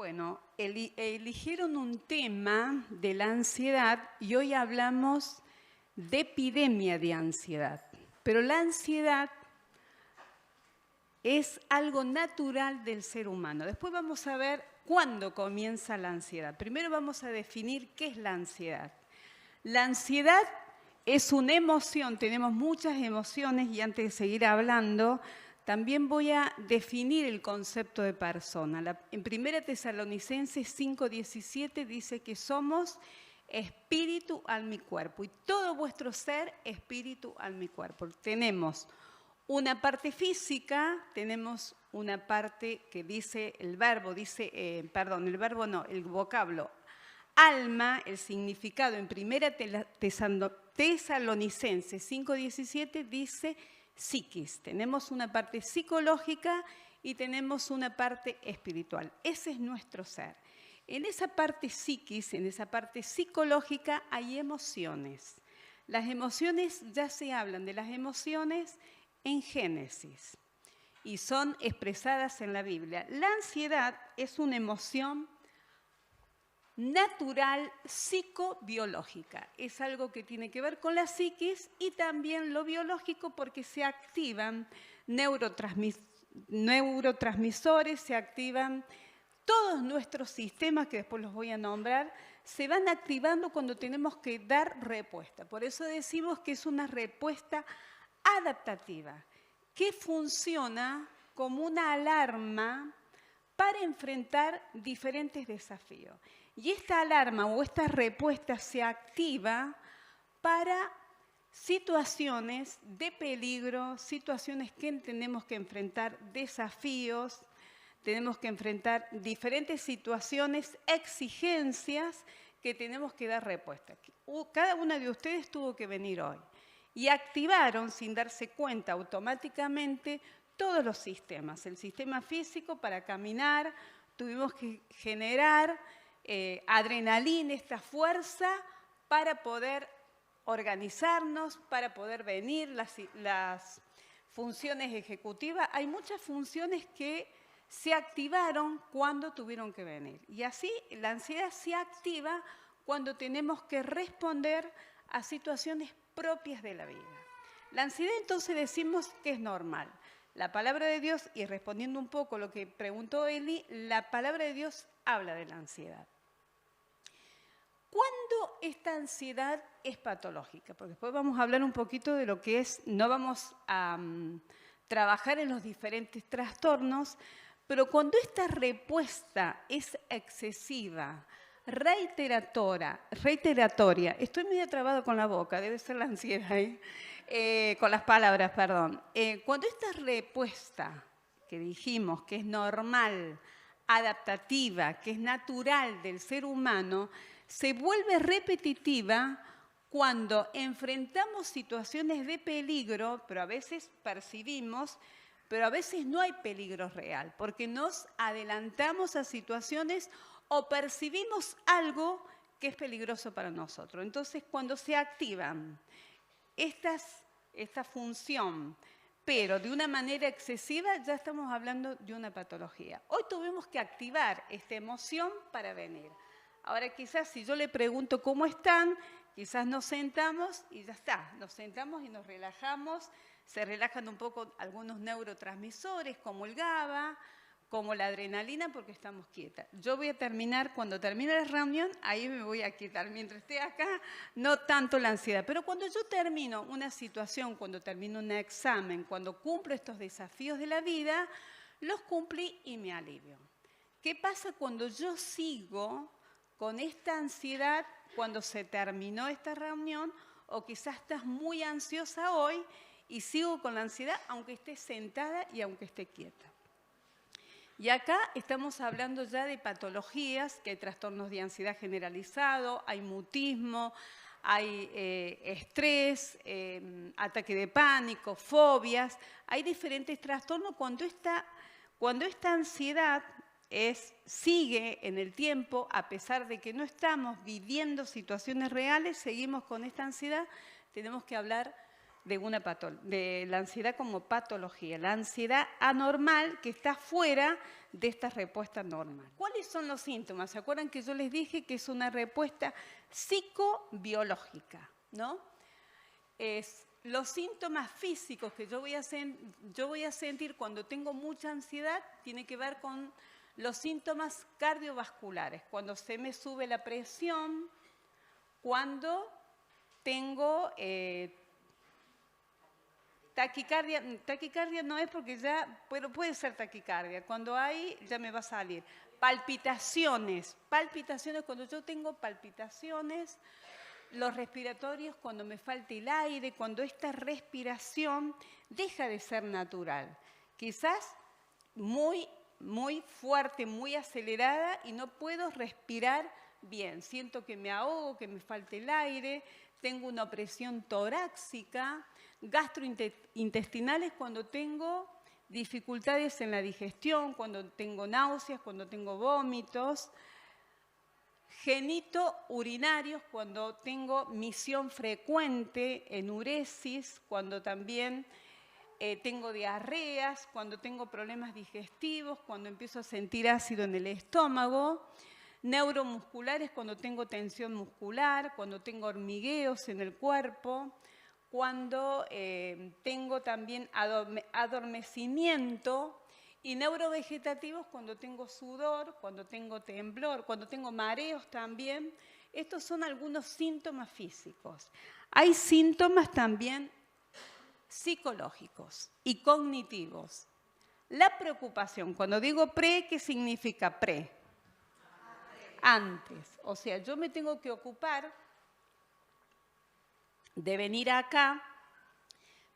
Bueno, eligieron un tema de la ansiedad y hoy hablamos de epidemia de ansiedad. Pero la ansiedad es algo natural del ser humano. Después vamos a ver cuándo comienza la ansiedad. Primero vamos a definir qué es la ansiedad. La ansiedad es una emoción, tenemos muchas emociones y antes de seguir hablando, también voy a definir el concepto de persona. En 1 Tesalonicenses 5:17 dice que somos espíritu, alma y cuerpo. Y todo vuestro ser, espíritu, alma y cuerpo. Tenemos una parte física, tenemos una parte que dice el verbo, el vocablo. Alma, el significado en 1 Tesalonicenses 5:17 dice psiquis. Tenemos una parte psicológica y tenemos una parte espiritual. Ese es nuestro ser. En esa parte psiquis, en esa parte psicológica hay emociones. Las emociones, ya se hablan de las emociones en Génesis y son expresadas en la Biblia. La ansiedad es una emoción natural psicobiológica. Es algo que tiene que ver con la psiquis y también lo biológico porque se activan neurotransmisores, se activan todos nuestros sistemas, que después los voy a nombrar, se van activando cuando tenemos que dar respuesta. Por eso decimos que es una respuesta adaptativa, que funciona como una alarma para enfrentar diferentes desafíos. Y esta alarma o esta respuesta se activa para situaciones de peligro, situaciones que tenemos que enfrentar desafíos, tenemos que enfrentar diferentes situaciones, exigencias que tenemos que dar respuesta. Cada una de ustedes tuvo que venir hoy y activaron sin darse cuenta automáticamente todos los sistemas. El sistema físico para caminar, tuvimos que generar adrenalina, esta fuerza para poder organizarnos, para poder venir, las funciones ejecutivas. Hay muchas funciones que se activaron cuando tuvieron que venir. Y así la ansiedad se activa cuando tenemos que responder a situaciones propias de la vida. La ansiedad entonces decimos que es normal. La palabra de Dios, y respondiendo un poco lo que preguntó Eli, la palabra de Dios habla de la ansiedad. ¿Cuándo esta ansiedad es patológica? Porque después vamos a hablar un poquito de lo que es, no vamos a trabajar en los diferentes trastornos, pero cuando esta respuesta es excesiva, reiteratoria, estoy medio trabado con la boca, debe ser la ansiedad, con las palabras, perdón. Cuando esta respuesta que dijimos que es normal, adaptativa, que es natural del ser humano, se vuelve repetitiva cuando enfrentamos situaciones de peligro, pero a veces percibimos, pero a veces no hay peligro real, porque nos adelantamos a situaciones o percibimos algo que es peligroso para nosotros. Entonces, cuando se activan esta función, pero de una manera excesiva, ya estamos hablando de una patología. Hoy tuvimos que activar esta emoción para venir. Ahora quizás si yo le pregunto cómo están, quizás nos sentamos y ya está. Nos sentamos y nos relajamos. Se relajan un poco algunos neurotransmisores como el GABA, como la adrenalina, porque estamos quietas. Yo voy a terminar, cuando termine la reunión, ahí me voy a quietar. Mientras esté acá, no tanto la ansiedad. Pero cuando yo termino una situación, cuando termino un examen, cuando cumplo estos desafíos de la vida, los cumplí y me alivio. ¿Qué pasa cuando yo sigo con esta ansiedad cuando se terminó esta reunión o quizás estás muy ansiosa hoy y sigo con la ansiedad aunque esté sentada y aunque esté quieta. Y acá estamos hablando ya de patologías, que hay trastornos de ansiedad generalizado, hay mutismo, hay estrés, ataque de pánico, fobias. Hay diferentes trastornos cuando esta ansiedad sigue en el tiempo, a pesar de que no estamos viviendo situaciones reales, seguimos con esta ansiedad, tenemos que hablar de la ansiedad como patología, la ansiedad anormal que está fuera de esta respuesta normal. ¿Cuáles son los síntomas? ¿Se acuerdan que yo les dije que es una respuesta psicobiológica, ¿no? Los síntomas físicos que yo voy a sentir cuando tengo mucha ansiedad tiene que ver con los síntomas cardiovasculares, cuando se me sube la presión, cuando tengo taquicardia no es porque pero puede ser taquicardia. Cuando hay, ya me va a salir. Palpitaciones, cuando yo tengo palpitaciones, los respiratorios, cuando me falta el aire, cuando esta respiración deja de ser natural. Quizás muy fuerte, muy acelerada y no puedo respirar bien. Siento que me ahogo, que me falta el aire, tengo una opresión torácica, gastrointestinales cuando tengo dificultades en la digestión, cuando tengo náuseas, cuando tengo vómitos, genitourinarios cuando tengo misión frecuente, enuresis, cuando también tengo diarreas, cuando tengo problemas digestivos, cuando empiezo a sentir ácido en el estómago, neuromusculares cuando tengo tensión muscular, cuando tengo hormigueos en el cuerpo, cuando tengo también adormecimiento, y neurovegetativos cuando tengo sudor, cuando tengo temblor, cuando tengo mareos también. Estos son algunos síntomas físicos. Hay síntomas también psicológicos y cognitivos. La preocupación, cuando digo pre, ¿qué significa pre? Antes. O sea, yo me tengo que ocupar de venir acá,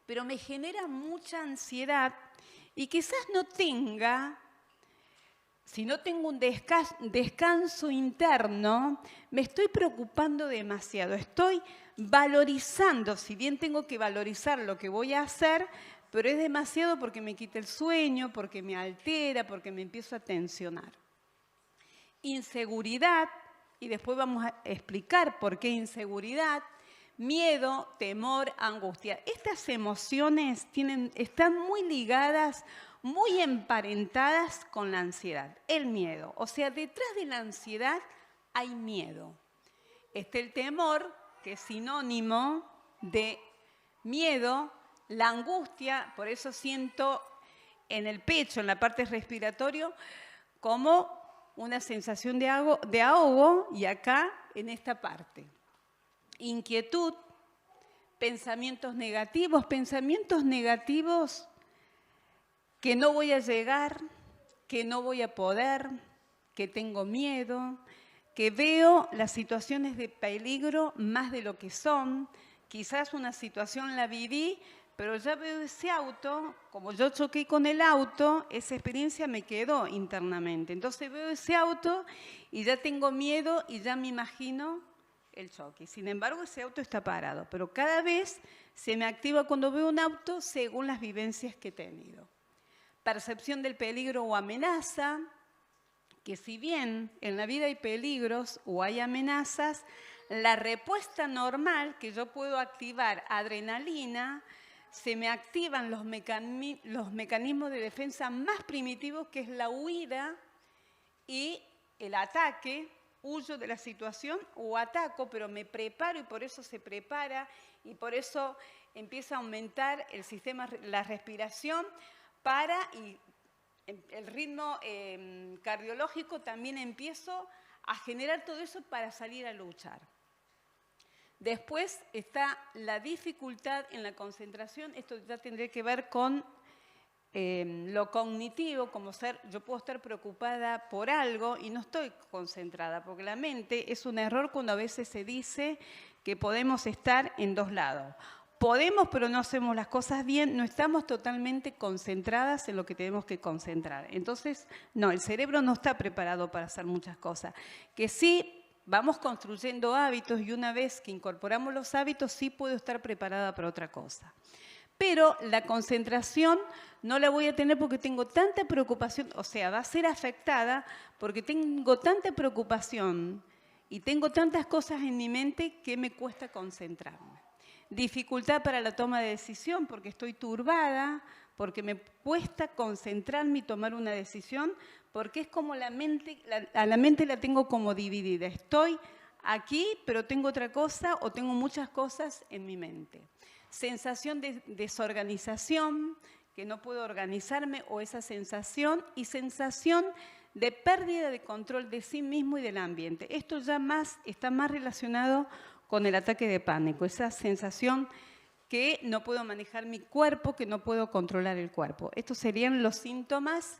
pero me genera mucha ansiedad y quizás si no tengo un descanso interno, me estoy preocupando demasiado. Estoy valorizando, si bien tengo que valorizar lo que voy a hacer, pero es demasiado porque me quita el sueño, porque me altera, porque me empiezo a tensionar. Inseguridad, y después vamos a explicar por qué inseguridad. Miedo, temor, angustia. Estas emociones están muy ligadas, muy emparentadas con la ansiedad. El miedo, o sea, detrás de la ansiedad hay miedo. Está el temor, que es sinónimo de miedo, la angustia, por eso siento en el pecho, en la parte respiratoria, como una sensación de ahogo y acá en esta parte. Inquietud, pensamientos negativos que no voy a llegar, que no voy a poder, que tengo miedo, que veo las situaciones de peligro más de lo que son. Quizás una situación la viví, pero ya veo ese auto, como yo choqué con el auto, esa experiencia me quedó internamente. Entonces veo ese auto y ya tengo miedo y ya me imagino el choque. Sin embargo, ese auto está parado, pero cada vez se me activa cuando veo un auto según las vivencias que he tenido. Percepción del peligro o amenaza, que si bien en la vida hay peligros o hay amenazas, la respuesta normal que yo puedo activar adrenalina, se me activan los mecanismos de defensa más primitivos, que es la huida y el ataque. Huyo de la situación o ataco, pero me preparo y por eso se prepara y por eso empieza a aumentar el sistema, la respiración y el ritmo cardiológico también empiezo a generar todo eso para salir a luchar. Después está la dificultad en la concentración, esto ya tendría que ver con lo cognitivo, como ser, yo puedo estar preocupada por algo y no estoy concentrada, porque la mente es un error cuando a veces se dice que podemos estar en dos lados. Podemos, pero no hacemos las cosas bien, no estamos totalmente concentradas en lo que tenemos que concentrar. Entonces, no, el cerebro no está preparado para hacer muchas cosas. Que sí, vamos construyendo hábitos y una vez que incorporamos los hábitos, sí puedo estar preparada para otra cosa. Pero la concentración no la voy a tener porque tengo tanta preocupación, o sea, va a ser afectada porque tengo tanta preocupación y tengo tantas cosas en mi mente que me cuesta concentrarme. Dificultad para la toma de decisión porque estoy turbada, porque me cuesta concentrarme y tomar una decisión, porque es como la mente, a la mente la tengo como dividida. Estoy aquí, pero tengo otra cosa o tengo muchas cosas en mi mente. Sensación de desorganización, que no puedo organizarme, o esa sensación, y sensación de pérdida de control de sí mismo y del ambiente. Esto ya está más relacionado con el ataque de pánico, esa sensación que no puedo manejar mi cuerpo, que no puedo controlar el cuerpo. Estos serían los síntomas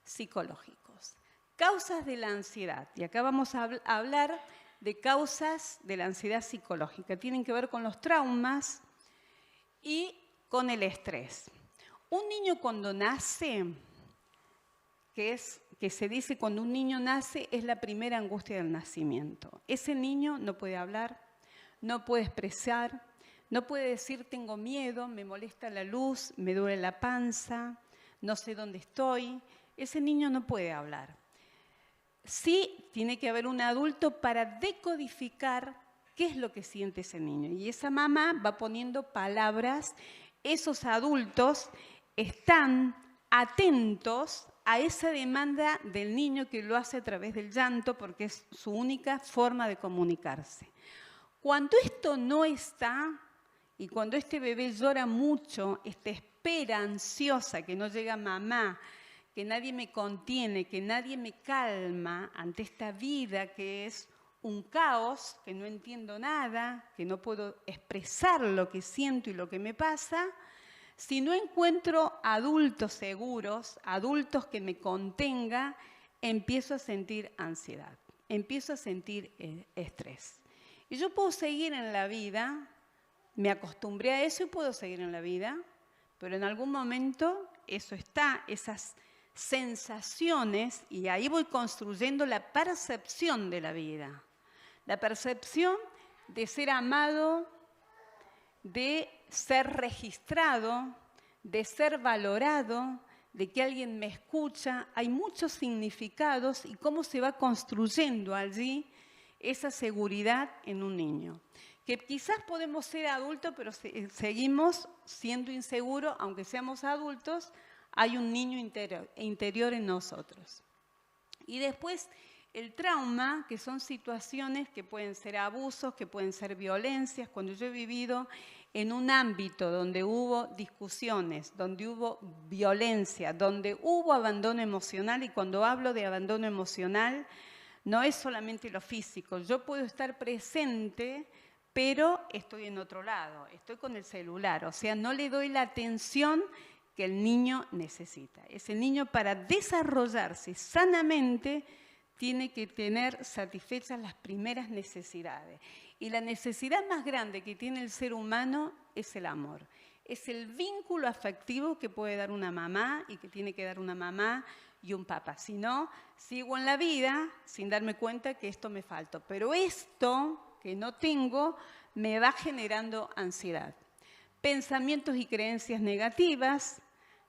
psicológicos. Causas de la ansiedad. Y acá vamos a hablar de causas de la ansiedad psicológica. Tienen que ver con los traumas y con el estrés. Un niño cuando nace, que se dice cuando un niño nace, es la primera angustia del nacimiento. Ese niño no puede hablar, no puede expresar, no puede decir tengo miedo, me molesta la luz, me duele la panza, no sé dónde estoy. Ese niño no puede hablar. Sí tiene que haber un adulto para decodificar qué es lo que siente ese niño. Y esa mamá va poniendo palabras. Esos adultos están atentos a esa demanda del niño que lo hace a través del llanto porque es su única forma de comunicarse. Cuando esto no está y cuando este bebé llora mucho, esta espera ansiosa que no llega mamá, que nadie me contiene, que nadie me calma ante esta vida que es un caos, que no entiendo nada, que no puedo expresar lo que siento y lo que me pasa, si no encuentro adultos seguros, adultos que me contengan, empiezo a sentir ansiedad, empiezo a sentir estrés. Y yo puedo seguir en la vida, me acostumbré a eso y puedo seguir en la vida, pero en algún momento eso está, esas sensaciones, y ahí voy construyendo la percepción de la vida. La percepción de ser amado, de ser registrado, de ser valorado, de que alguien me escucha. Hay muchos significados y cómo se va construyendo allí esa seguridad en un niño. Que quizás podemos ser adultos, pero seguimos siendo inseguros, aunque seamos adultos, hay un niño interior en nosotros. Y después el trauma, que son situaciones que pueden ser abusos, que pueden ser violencias. Cuando yo he vivido en un ámbito donde hubo discusiones, donde hubo violencia, donde hubo abandono emocional, y cuando hablo de abandono emocional, no es solamente lo físico. Yo puedo estar presente, pero estoy en otro lado, estoy con el celular, o sea, no le doy la atención que el niño necesita. Ese niño, para desarrollarse sanamente, tiene que tener satisfechas las primeras necesidades. Y la necesidad más grande que tiene el ser humano es el amor. Es el vínculo afectivo que puede dar una mamá y que tiene que dar una mamá y un papá. Si no, sigo en la vida sin darme cuenta que esto me falta. Pero esto que no tengo me va generando ansiedad. Pensamientos y creencias negativas.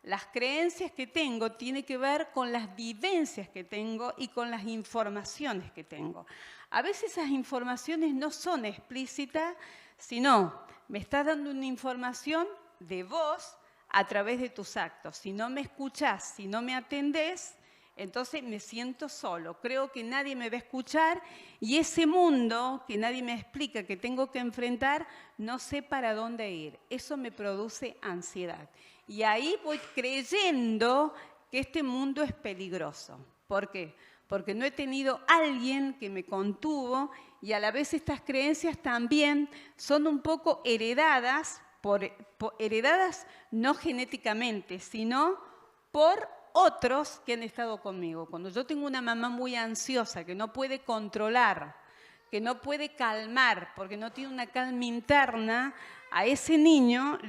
Las creencias que tengo tienen que ver con las vivencias que tengo y con las informaciones que tengo. A veces esas informaciones no son explícitas, sino me estás dando una información de vos a través de tus actos. Si no me escuchás, si no me atendés, entonces me siento solo. Creo que nadie me va a escuchar y ese mundo que nadie me explica que tengo que enfrentar, no sé para dónde ir. Eso me produce ansiedad. Y ahí voy creyendo que este mundo es peligroso. ¿Por qué? Porque no he tenido alguien que me contuvo y a la vez estas creencias también son un poco heredadas, heredadas no genéticamente, sino por otros que han estado conmigo. Cuando yo tengo una mamá muy ansiosa, que no puede controlar, que no puede calmar, porque no tiene una calma interna, a ese niño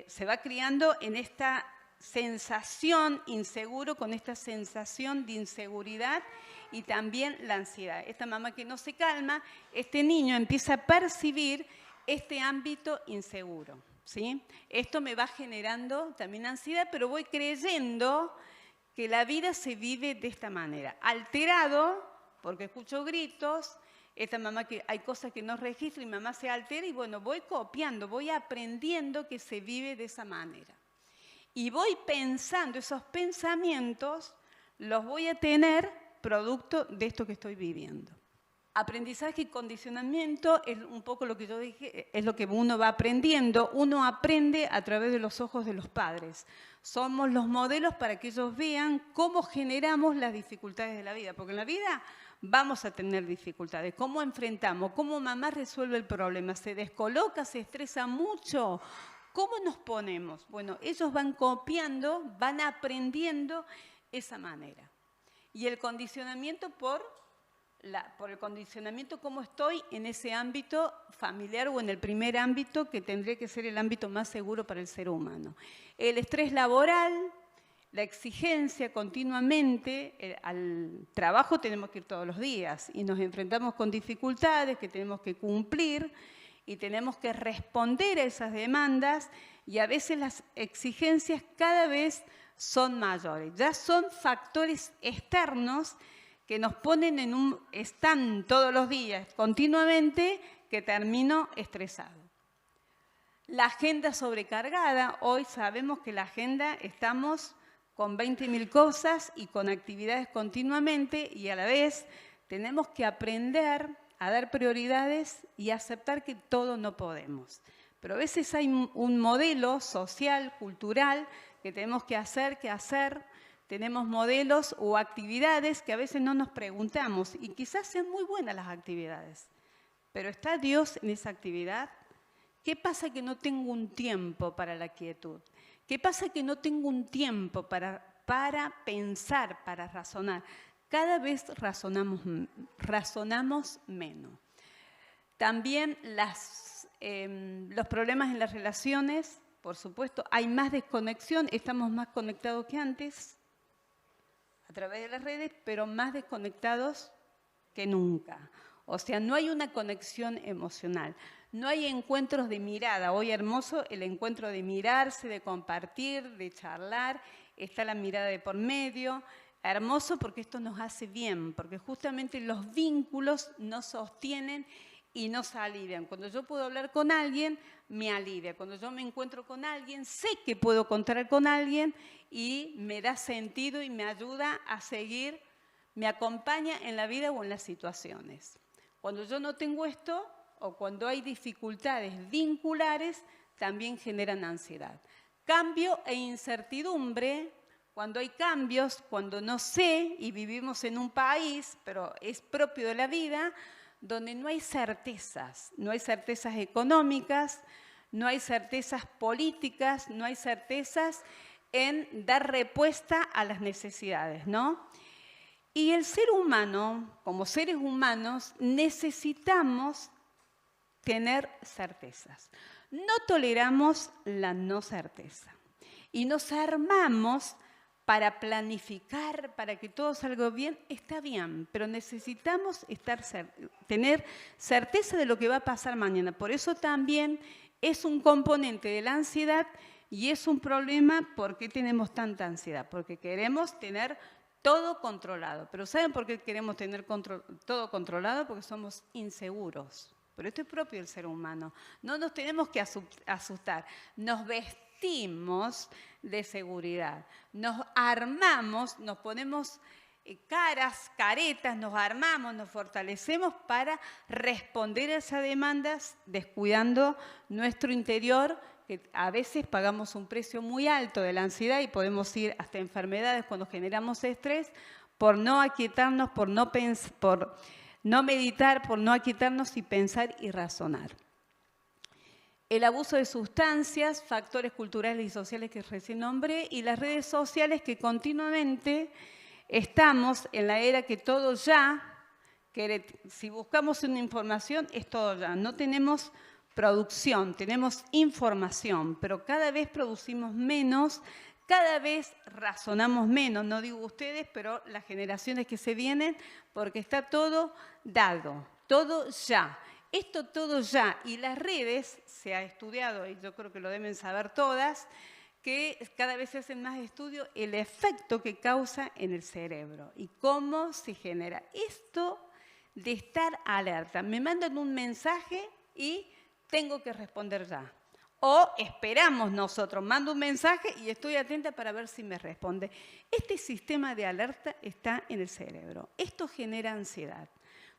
se va criando en esta sensación inseguro, con esta sensación de inseguridad y también la ansiedad. Esta mamá que no se calma, este niño empieza a percibir este ámbito inseguro, ¿sí? Esto me va generando también ansiedad, pero voy creyendo que la vida se vive de esta manera. Alterado, porque escucho gritos, esta mamá que hay cosas que no registra y mamá se altera y bueno, voy copiando, voy aprendiendo que se vive de esa manera. Y voy pensando, esos pensamientos los voy a tener producto de esto que estoy viviendo. Aprendizaje y condicionamiento es un poco lo que yo dije, es lo que uno va aprendiendo. Uno aprende a través de los ojos de los padres. Somos los modelos para que ellos vean cómo generamos las dificultades de la vida. Porque en la vida vamos a tener dificultades. ¿Cómo enfrentamos? ¿Cómo mamá resuelve el problema? ¿Se descoloca? ¿Se estresa mucho? ¿Cómo nos ponemos? Bueno, ellos van copiando, van aprendiendo esa manera. Y el condicionamiento por el condicionamiento, cómo estoy en ese ámbito familiar o en el primer ámbito que tendría que ser el ámbito más seguro para el ser humano. El estrés laboral, la exigencia continuamente, al trabajo tenemos que ir todos los días y nos enfrentamos con dificultades que tenemos que cumplir y tenemos que responder a esas demandas y a veces las exigencias cada vez son mayores. Ya son factores externos que nos ponen están todos los días continuamente, que termino estresado. La agenda sobrecargada, hoy sabemos que la agenda estamos con 20.000 cosas y con actividades continuamente y a la vez tenemos que aprender a dar prioridades y aceptar que todo no podemos. Pero a veces hay un modelo social, cultural, que tenemos que hacer. Tenemos modelos o actividades que a veces no nos preguntamos y quizás sean muy buenas las actividades, pero ¿está Dios en esa actividad? ¿Qué pasa que no tengo un tiempo para la quietud? ¿Qué pasa que no tengo un tiempo para pensar, para razonar? Cada vez razonamos menos. También los problemas en las relaciones, por supuesto, hay más desconexión, estamos más conectados que antes, a través de las redes, pero más desconectados que nunca. O sea, no hay una conexión emocional, no hay encuentros de mirada. Hoy hermoso el encuentro de mirarse, de compartir, de charlar, está la mirada de por medio. Hermoso porque esto nos hace bien, porque justamente los vínculos nos sostienen y nos alivian. Cuando yo puedo hablar con alguien, me alivia. Cuando yo me encuentro con alguien, sé que puedo contar con alguien y me da sentido y me ayuda a seguir, me acompaña en la vida o en las situaciones. Cuando yo no tengo esto o cuando hay dificultades vinculares, también generan ansiedad. Cambio e incertidumbre, cuando hay cambios, cuando no sé y vivimos en un país, pero es propio de la vida, donde no hay certezas económicas, no hay certezas políticas, no hay certezas en dar respuesta a las necesidades, ¿no? Y el ser humano, como seres humanos, necesitamos tener certezas. No toleramos la no certeza y nos armamos para planificar, para que todo salga bien, está bien, pero necesitamos tener certeza de lo que va a pasar mañana. Por eso también es un componente de la ansiedad y es un problema. ¿Por qué tenemos tanta ansiedad? Porque queremos tener todo controlado. Pero ¿saben por qué queremos tener todo controlado? Porque somos inseguros. Pero esto es propio del ser humano. No nos tenemos que asustar. Nos vestimos de seguridad. Nos armamos, nos ponemos caretas, nos armamos, nos fortalecemos para responder a esas demandas, descuidando nuestro interior, que a veces pagamos un precio muy alto de la ansiedad y podemos ir hasta enfermedades cuando generamos estrés por no aquietarnos, por no meditar, por no aquietarnos y pensar y razonar. el abuso de sustancias, factores culturales y sociales que recién nombré, y las redes sociales que continuamente estamos en la era que todo ya, que si buscamos una información es todo ya. No tenemos producción, tenemos información, pero cada vez producimos menos, cada vez razonamos menos, no digo ustedes, pero las generaciones que se vienen, porque está todo dado, todo ya. Esto todo ya, y las redes, se ha estudiado, y yo creo que lo deben saber todas, que cada vez se hacen más estudios, el efecto que causa en el cerebro y cómo se genera. Esto de estar alerta, me mandan un mensaje y tengo que responder ya. O esperamos nosotros, mando un mensaje y estoy atenta para ver si me responde. Este sistema de alerta está en el cerebro. Esto genera ansiedad.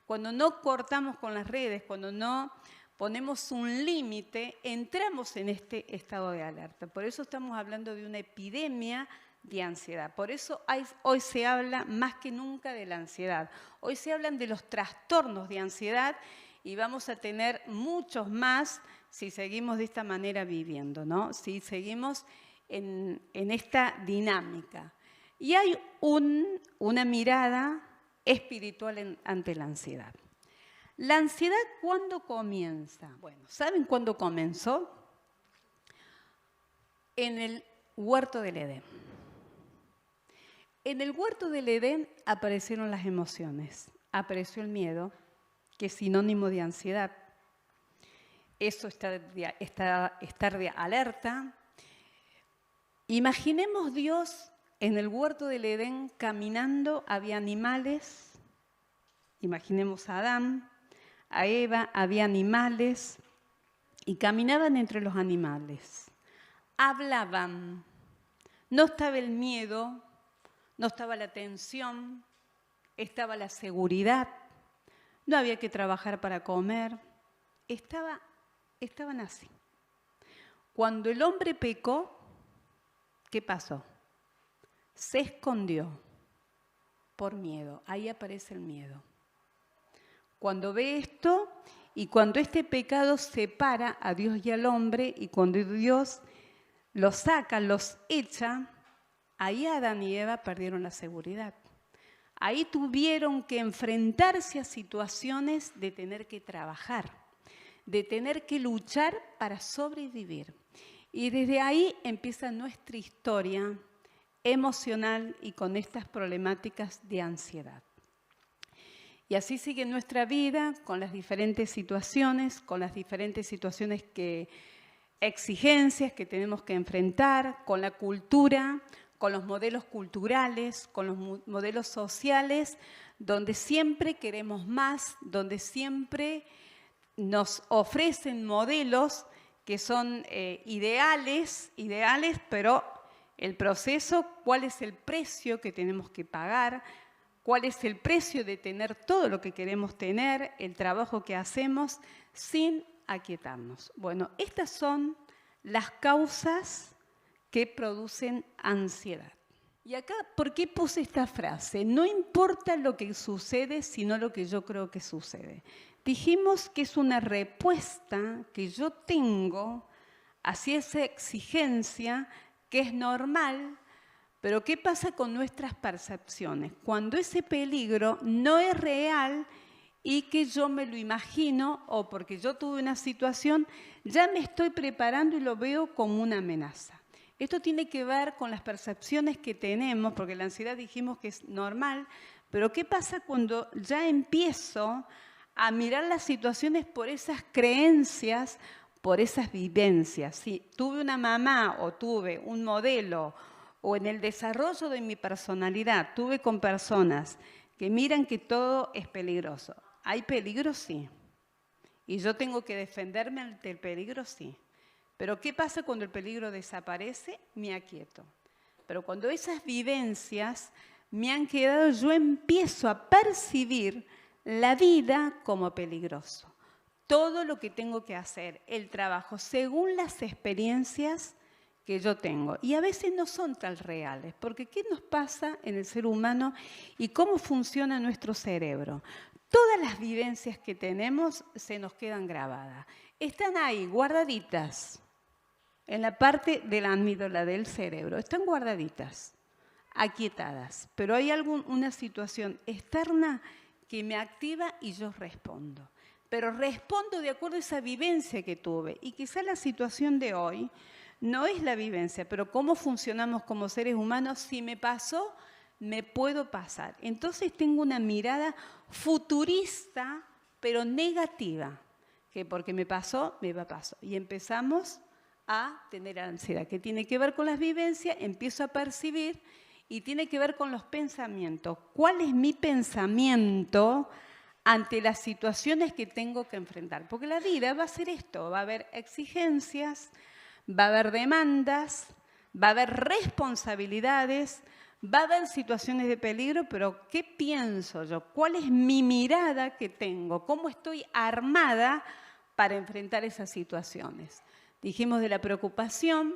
Cuando no cortamos con las redes, cuando no ponemos un límite, entramos en este estado de alerta. Por eso estamos hablando de una epidemia de ansiedad. Por eso hoy se habla más que nunca de la ansiedad. Hoy se hablan de los trastornos de ansiedad y vamos a tener muchos más si seguimos de esta manera viviendo, ¿no? Si seguimos en esta dinámica. Y hay una mirada espiritual ante la ansiedad. ¿La ansiedad cuándo comienza? Bueno, ¿saben cuándo comenzó? En el huerto del Edén. En el huerto del Edén aparecieron las emociones. Apareció el miedo, que es sinónimo de ansiedad. Eso estar de alerta. Imaginemos Dios en el huerto del Edén caminando, había animales. Imaginemos a Adán, a Eva, había animales y caminaban entre los animales. Hablaban. No estaba el miedo, no estaba la tensión, estaba la seguridad. No había que trabajar para comer. Estaban así. Cuando el hombre pecó, ¿qué pasó? Se escondió por miedo. Ahí aparece el miedo. Cuando ve esto y cuando este pecado separa a Dios y al hombre y cuando Dios los saca, los echa, ahí Adán y Eva perdieron la seguridad. Ahí tuvieron que enfrentarse a situaciones de tener que trabajar, de tener que luchar para sobrevivir. Y desde ahí empieza nuestra historia emocional y con estas problemáticas de ansiedad. Y así sigue nuestra vida con las diferentes situaciones, exigencias que tenemos que enfrentar, con la cultura, con los modelos culturales, con los modelos sociales, donde siempre queremos más, donde siempre nos ofrecen modelos que son ideales, pero el proceso, ¿cuál es el precio que tenemos que pagar? ¿Cuál es el precio de tener todo lo que queremos tener, el trabajo que hacemos, sin aquietarnos? Bueno, estas son las causas que producen ansiedad. Y acá, ¿por qué puse esta frase? No importa lo que sucede, sino lo que yo creo que sucede. Dijimos que es una respuesta que yo tengo hacia esa exigencia que es normal. Pero ¿qué pasa con nuestras percepciones? Cuando ese peligro no es real y que yo me lo imagino o porque yo tuve una situación, ya me estoy preparando y lo veo como una amenaza. Esto tiene que ver con las percepciones que tenemos, porque la ansiedad dijimos que es normal, pero ¿qué pasa cuando ya empiezo a mirar las situaciones por esas creencias, por esas vivencias? Si tuve una mamá o tuve un modelo o en el desarrollo de mi personalidad tuve con personas que miran que todo es peligroso. ¿Hay peligro? Sí. ¿Y yo tengo que defenderme ante el peligro? Sí. Pero ¿qué pasa cuando el peligro desaparece? Me aquieto. Pero cuando esas vivencias me han quedado, yo empiezo a percibir la vida como peligroso. Todo lo que tengo que hacer, el trabajo, según las experiencias que yo tengo. Y a veces no son tan reales, porque ¿qué nos pasa en el ser humano y cómo funciona nuestro cerebro? Todas las vivencias que tenemos se nos quedan grabadas. Están ahí, guardaditas, en la parte de la amígdala del cerebro. Están guardaditas, aquietadas. Pero hay una situación externa que me activa y yo respondo. Pero respondo de acuerdo a esa vivencia que tuve. Y quizá la situación de hoy no es la vivencia, pero cómo funcionamos como seres humanos. Si me pasó, me puedo pasar. Entonces tengo una mirada futurista, pero negativa, que porque me pasó, me va a pasar. Y empezamos a tener ansiedad, que tiene que ver con las vivencias, empiezo a percibir y tiene que ver con los pensamientos. ¿Cuál es mi pensamiento ante las situaciones que tengo que enfrentar? Porque la vida va a ser esto, va a haber exigencias, va a haber demandas, va a haber responsabilidades, va a haber situaciones de peligro, pero ¿qué pienso yo? ¿Cuál es mi mirada que tengo? ¿Cómo estoy armada para enfrentar esas situaciones? Dijimos de la preocupación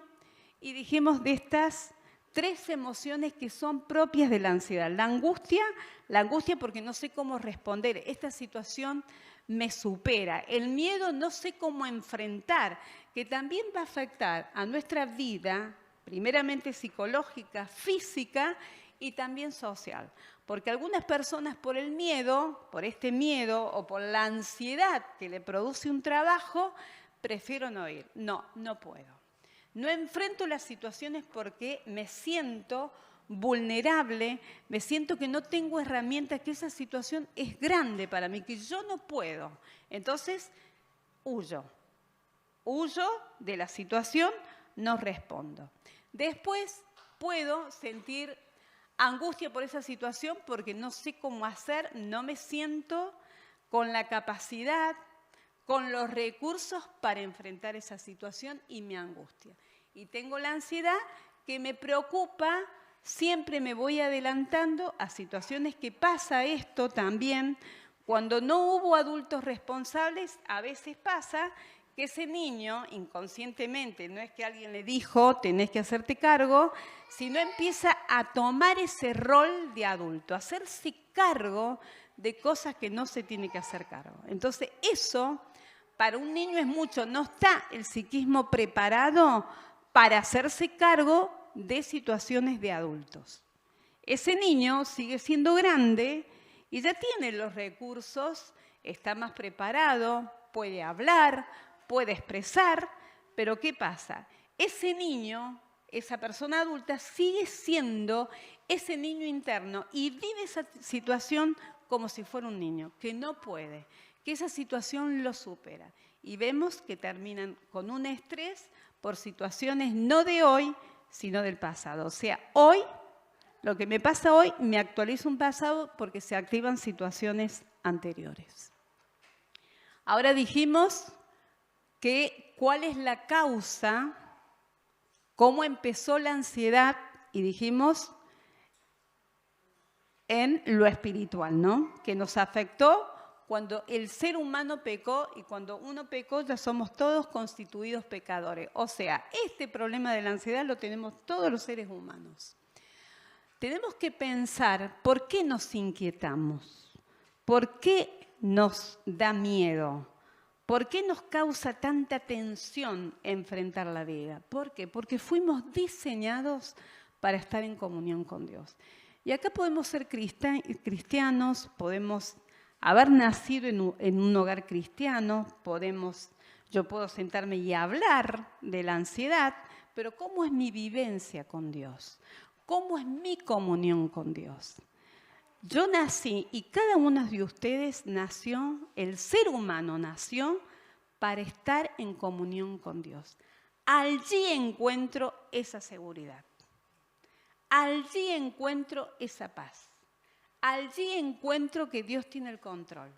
y dijimos de estas 3 emociones que son propias de la ansiedad. La angustia porque no sé cómo responder. Esta situación me supera. El miedo no sé cómo enfrentar, que también va a afectar a nuestra vida, primeramente psicológica, física y también social. Porque algunas personas por el miedo, por este miedo o por la ansiedad que le produce un trabajo, prefiero no ir. No, no puedo. No enfrento las situaciones porque me siento vulnerable, me siento que no tengo herramientas, que esa situación es grande para mí, que yo no puedo. Entonces, huyo de la situación, no respondo. Después puedo sentir angustia por esa situación porque no sé cómo hacer, no me siento con la capacidad, con los recursos para enfrentar esa situación y me angustia. Y tengo la ansiedad que me preocupa, siempre me voy adelantando a situaciones que pasa esto también. Cuando no hubo adultos responsables, a veces pasa que ese niño inconscientemente, no es que alguien le dijo, tenés que hacerte cargo, sino empieza a tomar ese rol de adulto, a hacerse cargo de cosas que no se tiene que hacer cargo. Entonces eso para un niño es mucho, no está el psiquismo preparado para hacerse cargo de situaciones de adultos. Ese niño sigue siendo grande y ya tiene los recursos, está más preparado, puede hablar, puede expresar, pero ¿qué pasa? Ese niño, esa persona adulta, sigue siendo ese niño interno y vive esa situación como si fuera un niño, que no puede, que esa situación lo supera. Y vemos que terminan con un estrés por situaciones no de hoy, sino del pasado. O sea, hoy, lo que me pasa hoy, me actualiza un pasado porque se activan situaciones anteriores. Ahora dijimos que cuál es la causa, cómo empezó la ansiedad, y dijimos en lo espiritual, ¿no? Que nos afectó cuando el ser humano pecó, y cuando uno pecó ya somos todos constituidos pecadores. O sea, este problema de la ansiedad lo tenemos todos los seres humanos. Tenemos que pensar por qué nos inquietamos, por qué nos da miedo, por qué nos causa tanta tensión enfrentar la vida. ¿Por qué? Porque fuimos diseñados para estar en comunión con Dios. Y acá podemos ser cristianos, podemos haber nacido en un hogar cristiano, yo puedo sentarme y hablar de la ansiedad, pero ¿cómo es mi vivencia con Dios? ¿Cómo es mi comunión con Dios? Yo nací y cada uno de ustedes nació, el ser humano nació para estar en comunión con Dios. Allí encuentro esa seguridad. Allí encuentro esa paz. Allí encuentro que Dios tiene el control.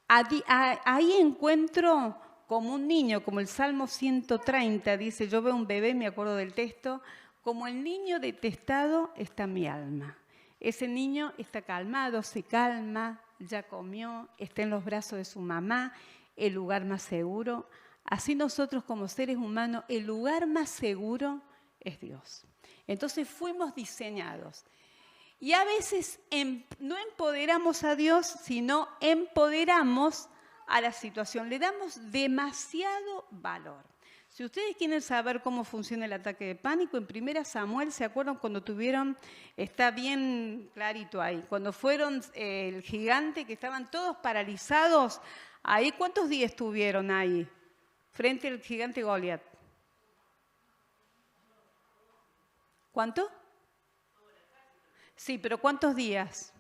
Ahí encuentro como un niño, como el Salmo 130 dice, yo veo un bebé, me acuerdo del texto, como el niño detestado está mi alma. Ese niño está calmado, se calma, ya comió, está en los brazos de su mamá, el lugar más seguro. Así nosotros como seres humanos, el lugar más seguro es Dios. Entonces fuimos diseñados. Y a veces no empoderamos a Dios, sino empoderamos a la situación. Le damos demasiado valor. Si ustedes quieren saber cómo funciona el ataque de pánico, en 1 Samuel, ¿se acuerdan cuando tuvieron, está bien clarito ahí, cuando fueron el gigante, que estaban todos paralizados, ahí, ¿cuántos días estuvieron ahí, frente al gigante Goliat? ¿Cuánto? Sí, pero ¿cuántos días?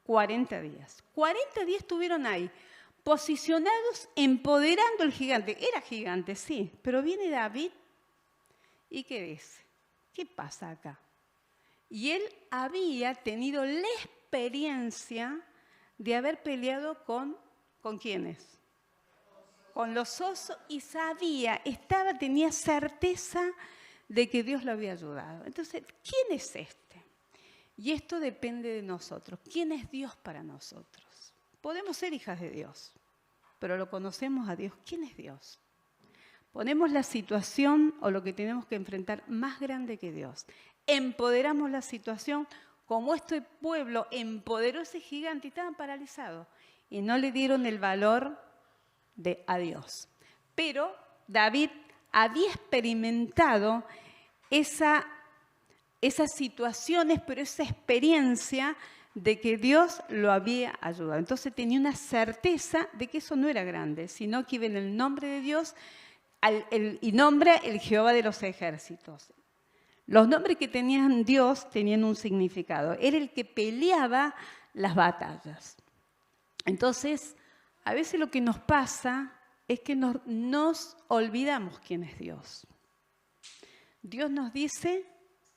40 días. 40 días estuvieron ahí, posicionados, empoderando al gigante. Era gigante, sí, pero viene David y ¿qué dice? ¿Qué pasa acá? Y él había tenido la experiencia de haber peleado ¿con quiénes? Con los osos, y sabía, tenía certeza de que Dios lo había ayudado. Entonces, ¿quién es este? Y esto depende de nosotros. ¿Quién es Dios para nosotros? Podemos ser hijas de Dios, pero lo conocemos a Dios. ¿Quién es Dios? Ponemos la situación o lo que tenemos que enfrentar más grande que Dios. Empoderamos la situación como este pueblo empoderó a ese gigante y estaban paralizados y no le dieron el valor a Dios. Pero David había experimentado esas situaciones, pero esa experiencia de que Dios lo había ayudado. Entonces tenía una certeza de que eso no era grande, sino que iba en el nombre de Dios y nombra el Jehová de los ejércitos. Los nombres que tenían Dios tenían un significado. Era el que peleaba las batallas. Entonces, a veces lo que nos pasa es que nos olvidamos quién es Dios. Dios nos dice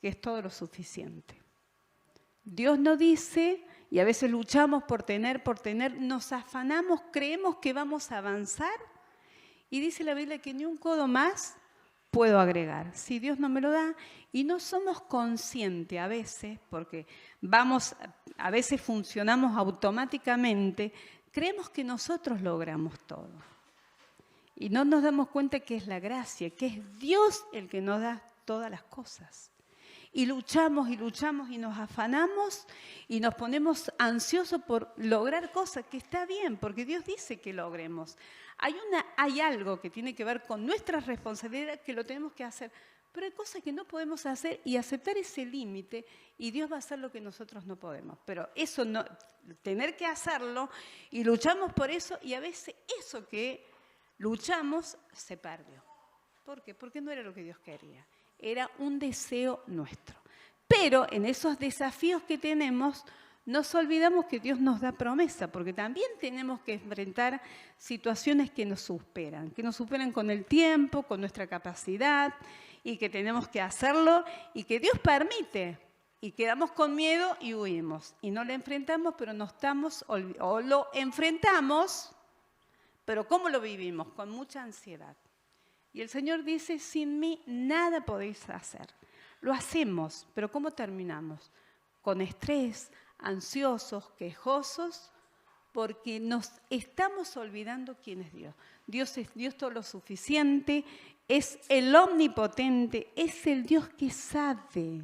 que es todo lo suficiente. Dios nos dice, y a veces luchamos por tener, nos afanamos, creemos que vamos a avanzar, y dice la Biblia que ni un codo más puedo agregar. Si Dios no me lo da, y no somos conscientes a veces, porque a veces funcionamos automáticamente, creemos que nosotros logramos todo. Y no nos damos cuenta que es la gracia, que es Dios el que nos da todas las cosas. Y luchamos y nos afanamos y nos ponemos ansiosos por lograr cosas, que está bien, porque Dios dice que logremos. Hay algo que tiene que ver con nuestra responsabilidad que lo tenemos que hacer, pero hay cosas que no podemos hacer y aceptar ese límite y Dios va a hacer lo que nosotros no podemos. Pero eso no, tener que hacerlo y luchamos por eso y a veces eso que luchamos se perdió. ¿Por qué? Porque no era lo que Dios quería. Era un deseo nuestro. Pero en esos desafíos que tenemos, nos olvidamos que Dios nos da promesa, porque también tenemos que enfrentar situaciones que nos superan con el tiempo, con nuestra capacidad, y que tenemos que hacerlo, y que Dios permite. Y quedamos con miedo y huimos. Y no lo enfrentamos, pero o lo enfrentamos, pero ¿cómo lo vivimos? Con mucha ansiedad. Y el Señor dice, sin mí nada podéis hacer. Lo hacemos, pero ¿cómo terminamos? Con estrés, ansiosos, quejosos, porque nos estamos olvidando quién es Dios. Dios es Dios todo lo suficiente, es el omnipotente, es el Dios que sabe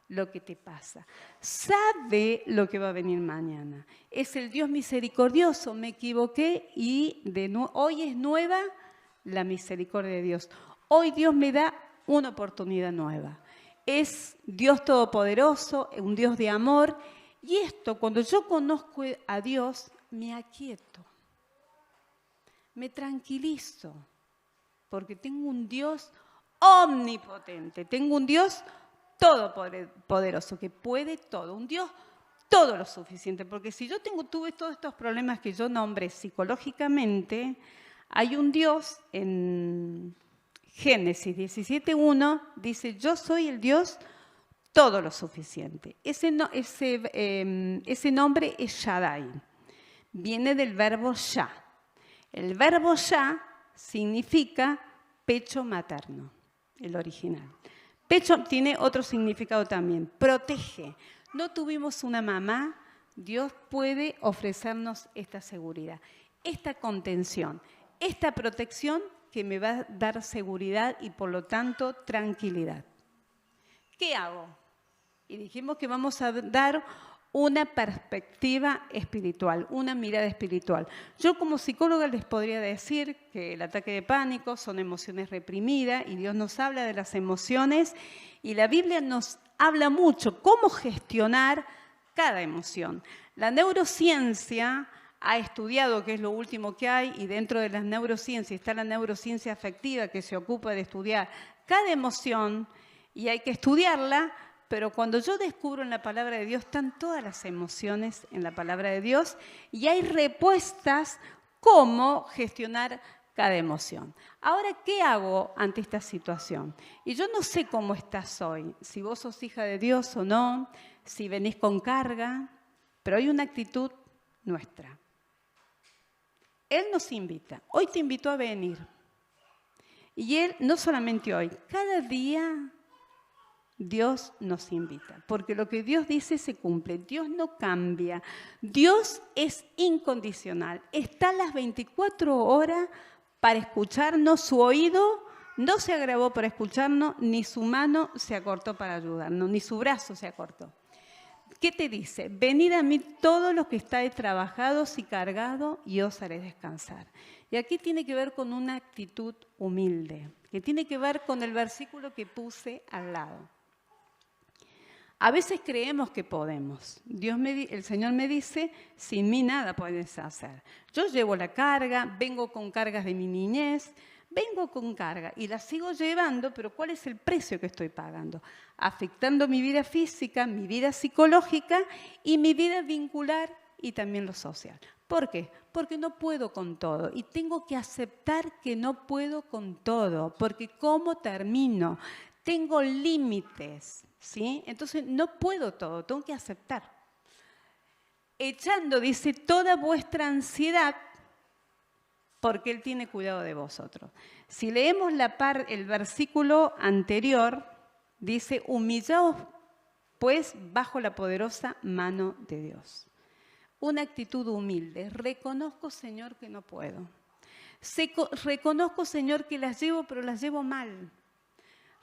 lo que te pasa, sabe lo que va a venir mañana. Es el Dios misericordioso, me equivoqué y hoy es nueva la misericordia de Dios. Hoy Dios me da una oportunidad nueva. Es Dios todopoderoso, un Dios de amor. Y esto, cuando yo conozco a Dios, me aquieto, me tranquilizo, porque tengo un Dios omnipotente, tengo un Dios todopoderoso, que puede todo, un Dios todo lo suficiente. Porque si yo tuve todos estos problemas que yo nombré psicológicamente, hay un Dios en Génesis 17:1, dice, yo soy el Dios todo lo suficiente. Ese nombre es Shaddai, viene del verbo Shah. El verbo Shah significa pecho materno, el original. Pecho tiene otro significado también, protege. No tuvimos una mamá, Dios puede ofrecernos esta seguridad, esta contención, esta protección que me va a dar seguridad y por lo tanto tranquilidad. ¿Qué hago? Y dijimos que vamos a dar una perspectiva espiritual, una mirada espiritual. Yo como psicóloga les podría decir que el ataque de pánico son emociones reprimidas y Dios nos habla de las emociones y la Biblia nos habla mucho cómo gestionar cada emoción. La neurociencia ha estudiado, que es lo último que hay, y dentro de las neurociencias está la neurociencia afectiva que se ocupa de estudiar cada emoción y hay que estudiarla. Pero cuando yo descubro en la palabra de Dios, están todas las emociones en la palabra de Dios y hay respuestas cómo gestionar cada emoción. Ahora, ¿qué hago ante esta situación? Y yo no sé cómo estás hoy, si vos sos hija de Dios o no, si venís con carga, pero hay una actitud nuestra. Él nos invita, hoy te invitó a venir. Y Él, no solamente hoy, cada día Dios nos invita, porque lo que Dios dice se cumple, Dios no cambia, Dios es incondicional, está a las 24 horas para escucharnos, su oído no se agravó para escucharnos, ni su mano se acortó para ayudarnos, ni su brazo se acortó. ¿Qué te dice? Venid a mí todos los que estáis trabajados y cargados y os haré descansar. Y aquí tiene que ver con una actitud humilde, que tiene que ver con el versículo que puse al lado. A veces creemos que podemos. El Señor me dice, sin mí nada puedes hacer. Yo llevo la carga, vengo con cargas de mi niñez, vengo con carga y la sigo llevando, pero ¿cuál es el precio que estoy pagando? Afectando mi vida física, mi vida psicológica y mi vida vincular y también lo social. ¿Por qué? Porque no puedo con todo y tengo que aceptar que no puedo con todo, porque ¿cómo termino? Tengo límites, ¿sí? Entonces no puedo todo, tengo que aceptar. Echando, dice, toda vuestra ansiedad, porque Él tiene cuidado de vosotros. Si leemos el versículo anterior, dice, humillaos pues bajo la poderosa mano de Dios. Una actitud humilde. Reconozco, Señor, que no puedo. Reconozco, Señor, que las llevo, pero las llevo mal.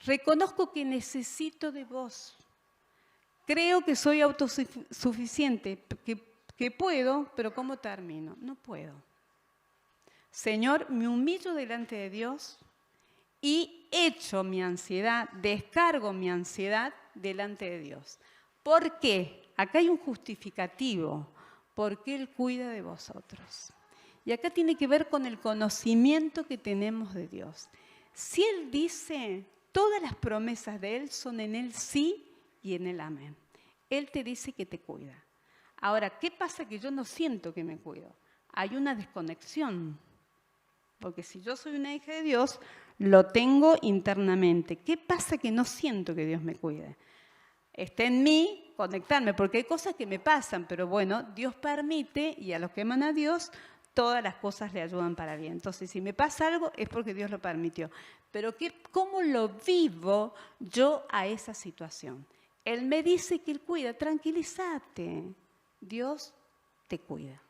Reconozco que necesito de vos. Creo que soy autosuficiente, que puedo, pero ¿cómo termino? No puedo. Señor, me humillo delante de Dios y echo mi ansiedad, descargo mi ansiedad delante de Dios. ¿Por qué? Acá hay un justificativo, porque Él cuida de vosotros. Y acá tiene que ver con el conocimiento que tenemos de Dios. Si Él dice, todas las promesas de Él son en Él sí y en Él amén. Él te dice que te cuida. Ahora, ¿qué pasa que yo no siento que me cuido? Hay una desconexión. Porque si yo soy una hija de Dios, lo tengo internamente. ¿Qué pasa que no siento que Dios me cuide? Está en mí conectarme, porque hay cosas que me pasan, pero bueno, Dios permite y a los que aman a Dios, todas las cosas le ayudan para bien. Entonces, si me pasa algo, es porque Dios lo permitió. Pero ¿cómo lo vivo yo a esa situación? Él me dice que Él cuida, tranquilízate, Dios te cuida.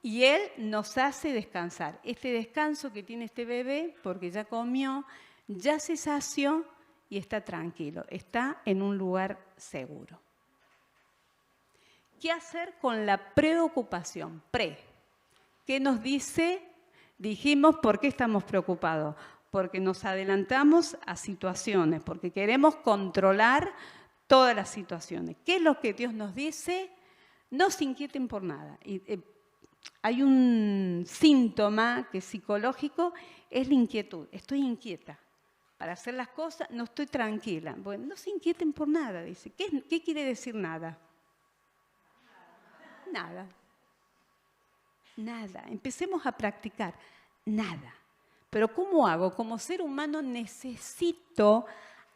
Y Él nos hace descansar. Este descanso que tiene este bebé, porque ya comió, ya se sació y está tranquilo, está en un lugar seguro. ¿Qué hacer con la preocupación? ¿Qué nos dice? Dijimos, ¿por qué estamos preocupados? Porque nos adelantamos a situaciones, porque queremos controlar todas las situaciones. ¿Qué es lo que Dios nos dice? No se inquieten por nada. Hay un síntoma que es psicológico, es la inquietud. Estoy inquieta. Para hacer las cosas no estoy tranquila. Bueno, no se inquieten por nada, dice. ¿Qué quiere decir nada? Nada. Nada. Empecemos a practicar. Nada. Pero ¿cómo hago? Como ser humano necesito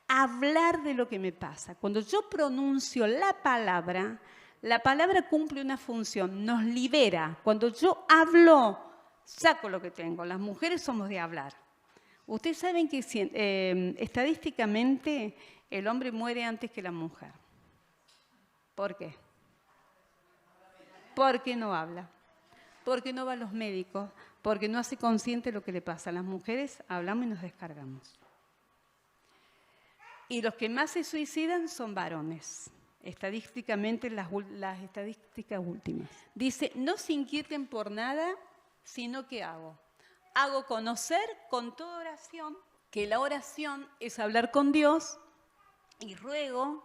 hablar de lo que me pasa. Cuando yo pronuncio la palabra cumple una función, nos libera. Cuando yo hablo, saco lo que tengo. Las mujeres somos de hablar. Ustedes saben que estadísticamente el hombre muere antes que la mujer. ¿Por qué? Porque no habla. Porque no va a los médicos. Porque no hace consciente lo que le pasa. Las mujeres hablamos y nos descargamos. Y los que más se suicidan son varones. Estadísticamente, las estadísticas últimas. Dice, no se inquieten por nada, sino que hago. Hago conocer con toda oración, que la oración es hablar con Dios, y ruego,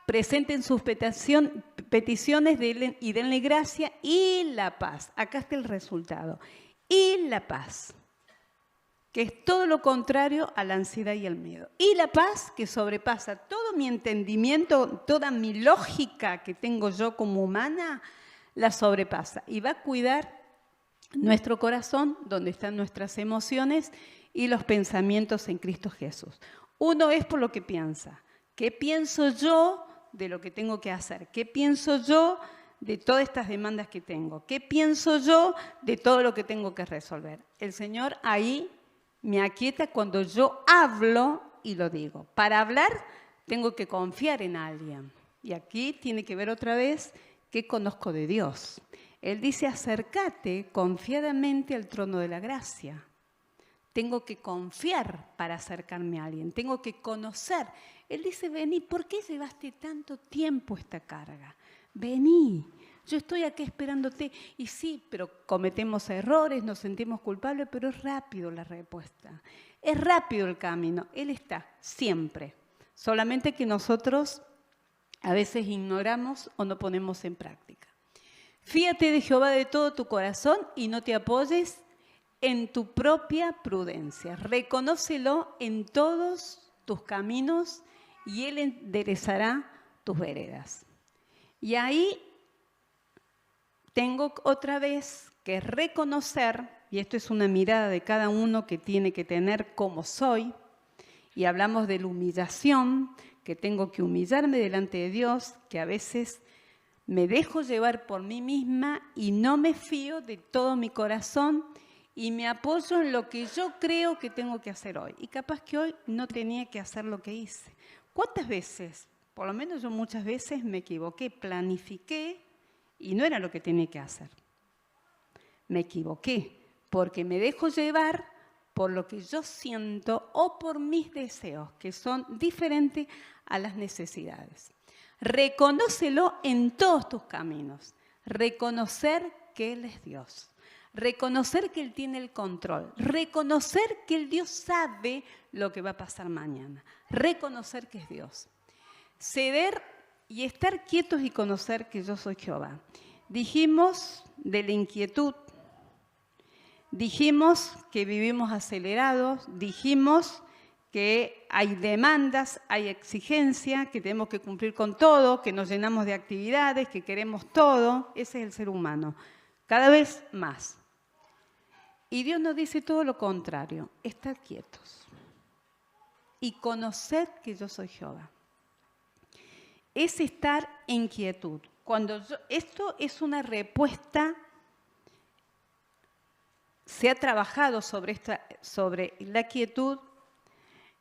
presenten sus peticiones y denle gracia y la paz. Acá está el resultado. Y la paz, que es todo lo contrario a la ansiedad y el miedo. Y la paz, que sobrepasa todo mi entendimiento, toda mi lógica que tengo yo como humana, la sobrepasa. Y va a cuidar nuestro corazón, donde están nuestras emociones y los pensamientos en Cristo Jesús. Uno es por lo que piensa. ¿Qué pienso yo de lo que tengo que hacer? ¿Qué pienso yo de todas estas demandas que tengo? ¿Qué pienso yo de todo lo que tengo que resolver? El Señor ahí me aquieta cuando yo hablo y lo digo. Para hablar tengo que confiar en alguien. Y aquí tiene que ver otra vez qué conozco de Dios. Él dice, acércate confiadamente al trono de la gracia. Tengo que confiar para acercarme a alguien. Tengo que conocer. Él dice, vení, ¿por qué llevaste tanto tiempo esta carga? Vení, yo estoy aquí esperándote. Y sí, pero cometemos errores, nos sentimos culpables, pero es rápido la respuesta. Es rápido el camino. Él está siempre. Solamente que nosotros a veces ignoramos o no ponemos en práctica. Fíate de Jehová de todo tu corazón y no te apoyes en tu propia prudencia. Reconócelo en todos tus caminos y Él enderezará tus veredas. Y ahí tengo otra vez que reconocer, y esto es una mirada de cada uno que tiene que tener como soy, y hablamos de la humillación, que tengo que humillarme delante de Dios, que a veces me dejo llevar por mí misma y no me fío de todo mi corazón y me apoyo en lo que yo creo que tengo que hacer hoy. Y capaz que hoy no tenía que hacer lo que hice. ¿Cuántas veces? Por lo menos yo muchas veces me equivoqué, planifiqué y no era lo que tenía que hacer. Me equivoqué porque me dejo llevar por lo que yo siento o por mis deseos, que son diferentes a las necesidades. Reconócelo en todos tus caminos. Reconocer que Él es Dios. Reconocer que Él tiene el control. Reconocer que el Dios sabe lo que va a pasar mañana. Reconocer que es Dios. Ceder y estar quietos y conocer que yo soy Jehová. Dijimos de la inquietud. Dijimos que vivimos acelerados. Dijimos que hay demandas, hay exigencia, que tenemos que cumplir con todo, que nos llenamos de actividades, que queremos todo. Ese es el ser humano, cada vez más. Y Dios nos dice todo lo contrario, estar quietos y conocer que yo soy Jehová. Es estar en quietud. Esto es una respuesta, se ha trabajado sobre la quietud.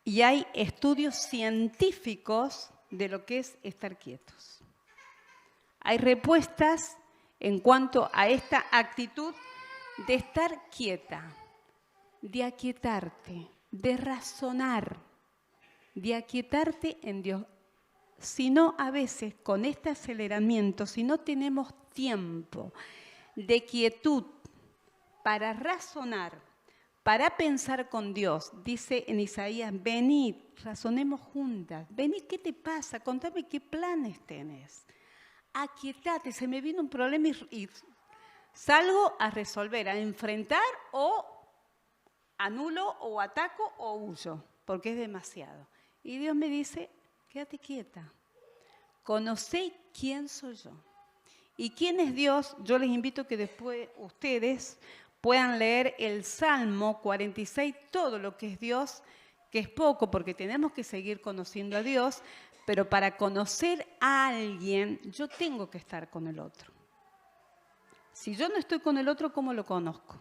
Y hay estudios científicos de lo que es estar quietos. Hay respuestas en cuanto a esta actitud de estar quieta, de aquietarte, de razonar, de aquietarte en Dios. Si no, a veces con este aceleramiento, si no tenemos tiempo de quietud para razonar, para pensar con Dios, dice en Isaías, venid, razonemos juntas. Venid, ¿qué te pasa? Contame qué planes tenés. Aquietate, se me vino un problema y salgo a resolver, a enfrentar o anulo o ataco o huyo, porque es demasiado. Y Dios me dice, quédate quieta. Conocé quién soy yo. ¿Y quién es Dios? Yo les invito que después ustedes puedan leer el Salmo 46, todo lo que es Dios, que es poco porque tenemos que seguir conociendo a Dios, pero para conocer a alguien yo tengo que estar con el otro. Si yo no estoy con el otro, ¿cómo lo conozco?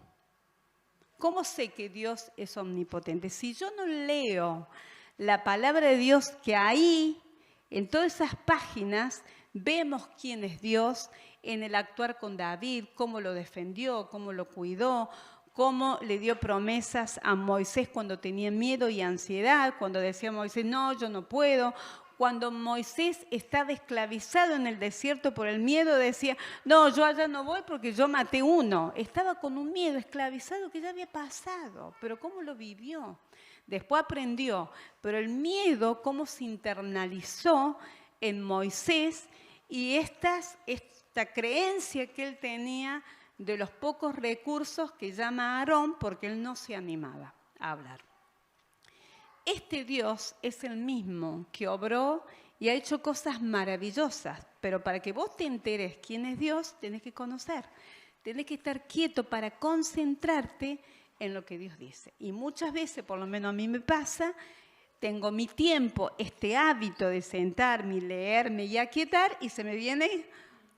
¿Cómo sé que Dios es omnipotente? Si yo no leo la palabra de Dios, que ahí, en todas esas páginas, vemos quién es Dios en el actuar con David, cómo lo defendió, cómo lo cuidó, cómo le dio promesas a Moisés cuando tenía miedo y ansiedad, cuando decía Moisés, no, yo no puedo. Cuando Moisés estaba esclavizado en el desierto por el miedo, decía, no, yo allá no voy porque yo maté uno. Estaba con un miedo esclavizado que ya había pasado, pero ¿cómo lo vivió? Después aprendió, pero el miedo, cómo se internalizó en Moisés y esta creencia que él tenía de los pocos recursos que llama a Aarón porque él no se animaba a hablar. Este Dios es el mismo que obró y ha hecho cosas maravillosas, pero para que vos te enteres quién es Dios, tenés que conocer, tenés que estar quieto para concentrarte en lo que Dios dice. Y muchas veces, por lo menos a mí me pasa, tengo mi tiempo, este hábito de sentarme, leerme y aquietar y se me viene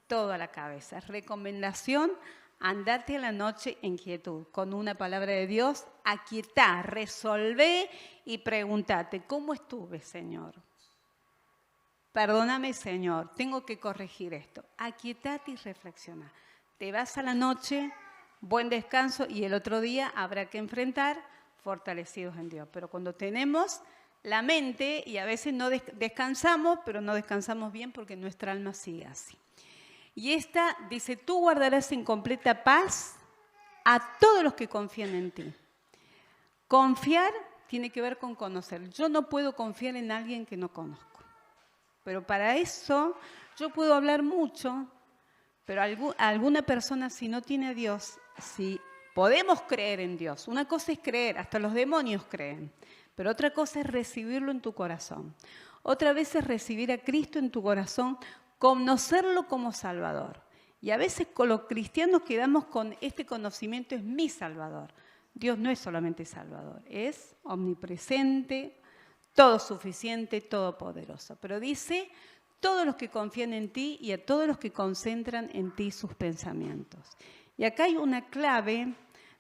todo a la cabeza. Recomendación, andate a la noche en quietud, con una palabra de Dios, aquietá, resolvé y pregúntate, ¿cómo estuve, Señor? Perdóname, Señor, tengo que corregir esto. Aquietate y reflexiona. Te vas a la noche, buen descanso y el otro día habrá que enfrentar fortalecidos en Dios. Pero cuando tenemos la mente y a veces no descansamos, pero no descansamos bien porque nuestra alma sigue así. Y esta dice, tú guardarás en completa paz a todos los que confían en ti. Confiar tiene que ver con conocer. Yo no puedo confiar en alguien que no conozco. Pero para eso yo puedo hablar mucho, pero alguna persona si no tiene a Dios, si podemos creer en Dios, una cosa es creer, hasta los demonios creen, pero otra cosa es recibirlo en tu corazón. Otra vez es recibir a Cristo en tu corazón, conocerlo como Salvador. Y a veces con los cristianos quedamos con este conocimiento, es mi Salvador. Dios no es solamente Salvador, es omnipresente, todo suficiente, todopoderoso. Pero dice, todos los que confían en ti y a todos los que concentran en ti sus pensamientos. Y acá hay una clave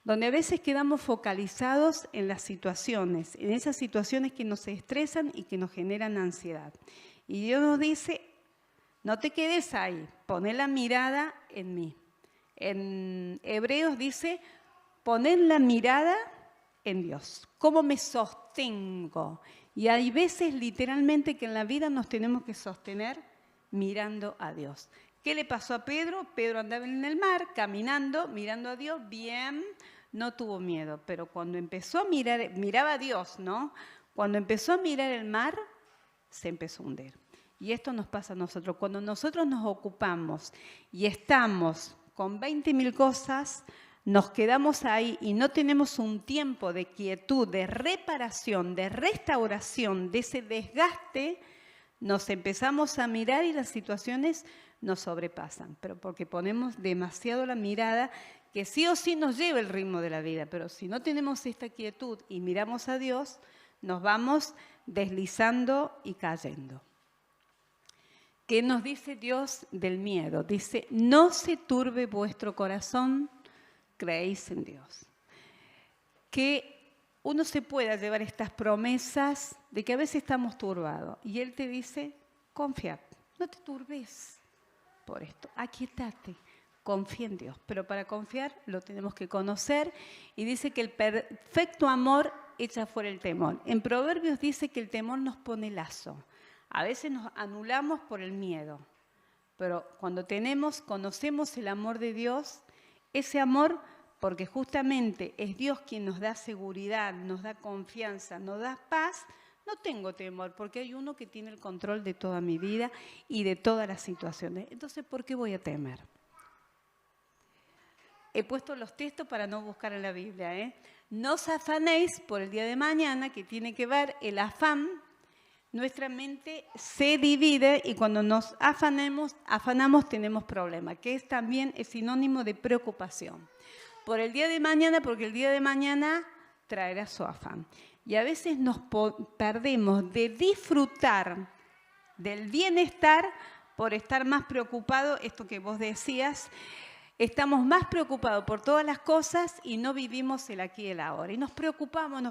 donde a veces quedamos focalizados en las situaciones, en esas situaciones que nos estresan y que nos generan ansiedad. Y Dios nos dice, no te quedes ahí, poné la mirada en mí. En Hebreos dice, poner la mirada en Dios. ¿Cómo me sostengo? Y hay veces literalmente que en la vida nos tenemos que sostener mirando a Dios. ¿Qué le pasó a Pedro? Pedro andaba en el mar, caminando, mirando a Dios, bien, no tuvo miedo. Pero cuando empezó a mirar, miraba a Dios, ¿no? Cuando empezó a mirar el mar, se empezó a hundir. Y esto nos pasa a nosotros. Cuando nosotros nos ocupamos y estamos con 20.000 cosas, nos quedamos ahí y no tenemos un tiempo de quietud, de reparación, de restauración, de ese desgaste, nos empezamos a mirar y las situaciones nos sobrepasan. Pero porque ponemos demasiado la mirada que sí o sí nos lleva el ritmo de la vida. Pero si no tenemos esta quietud y miramos a Dios, nos vamos deslizando y cayendo. ¿Qué nos dice Dios del miedo? Dice, no se turbe vuestro corazón, creéis en Dios. Que uno se pueda llevar estas promesas de que a veces estamos turbados. Y Él te dice, confía, no te turbes por esto, aquietate, confía en Dios. Pero para confiar lo tenemos que conocer y dice que el perfecto amor echa fuera el temor. En Proverbios dice que el temor nos pone lazo. A veces nos anulamos por el miedo, pero cuando conocemos el amor de Dios, ese amor, porque justamente es Dios quien nos da seguridad, nos da confianza, nos da paz, no tengo temor, porque hay uno que tiene el control de toda mi vida y de todas las situaciones. Entonces, ¿por qué voy a temer? He puesto los textos para no buscar en la Biblia, ¿eh? No os afanéis por el día de mañana, que tiene que ver el afán. Nuestra mente se divide y cuando nos afanamos tenemos problemas, que también es sinónimo de preocupación. Por el día de mañana, porque el día de mañana traerá su afán. Y a veces nos perdemos de disfrutar del bienestar por estar más preocupados, esto que vos decías, estamos más preocupados por todas las cosas y no vivimos el aquí y el ahora. Y nos preocupamos,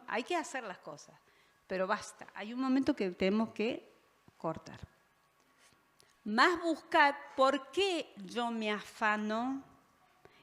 hay que hacer las cosas. Pero basta, hay un momento que tenemos que cortar. Más buscar por qué yo me afano